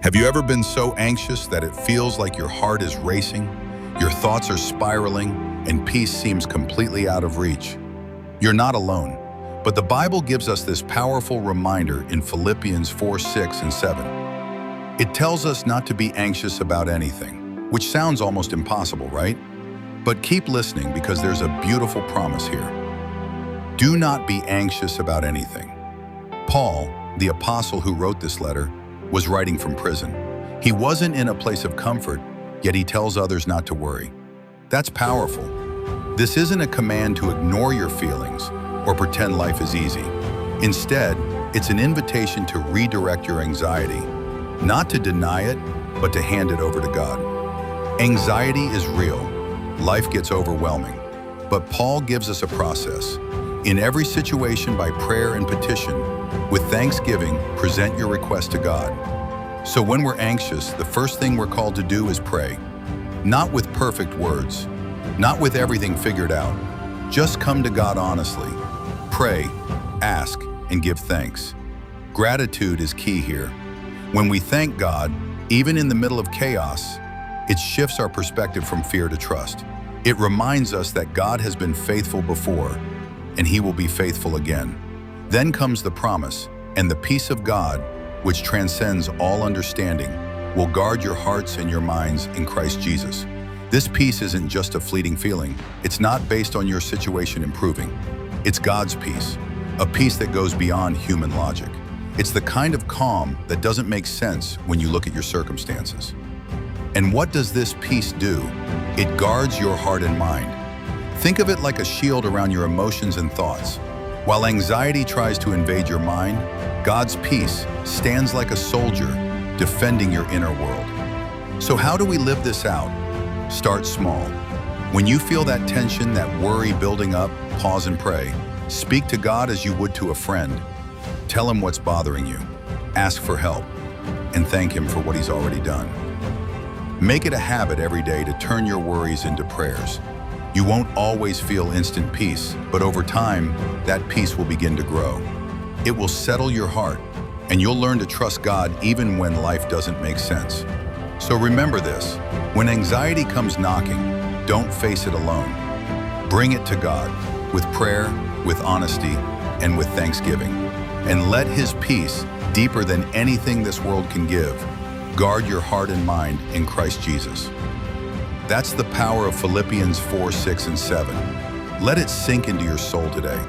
Have you ever been so anxious that it feels like your heart is racing, your thoughts are spiraling, and peace seems completely out of reach? You're not alone, but the Bible gives us this powerful reminder in Philippians 4, 6, and 7. It tells us not to be anxious about anything, which sounds almost impossible, right? But keep listening because there's a beautiful promise here. Do not be anxious about anything. Paul, the apostle who wrote this letter, was writing from prison. He wasn't in a place of comfort, yet he tells others not to worry. That's powerful. This isn't a command to ignore your feelings or pretend life is easy. Instead, it's an invitation to redirect your anxiety, not to deny it, but to hand it over to God. Anxiety is real. Life gets overwhelming. But Paul gives us a process. In every situation, by prayer and petition, with thanksgiving, present your request to God. So when we're anxious, the first thing we're called to do is pray. Not with perfect words, not with everything figured out. Just come to God honestly. Pray, ask, and give thanks. Gratitude is key here. When we thank God, even in the middle of chaos, it shifts our perspective from fear to trust. It reminds us that God has been faithful before, and He will be faithful again. Then comes the promise, and the peace of God, which transcends all understanding, will guard your hearts and your minds in Christ Jesus. This peace isn't just a fleeting feeling. It's not based on your situation improving. It's God's peace, a peace that goes beyond human logic. It's the kind of calm that doesn't make sense when you look at your circumstances. And what does this peace do? It guards your heart and mind. Think of it like a shield around your emotions and thoughts. While anxiety tries to invade your mind, God's peace stands like a soldier, defending your inner world. So how do we live this out? Start small. When you feel that tension, that worry building up, pause and pray. Speak to God as you would to a friend. Tell Him what's bothering you. Ask for help, and thank Him for what He's already done. Make it a habit every day to turn your worries into prayers. You won't always feel instant peace, but over time, that peace will begin to grow. It will settle your heart, and you'll learn to trust God even when life doesn't make sense. So remember this, when anxiety comes knocking, don't face it alone. Bring it to God, with prayer, with honesty, and with thanksgiving. And let His peace, deeper than anything this world can give, guard your heart and mind in Christ Jesus. That's the power of Philippians 4, 6, and 7. Let it sink into your soul today.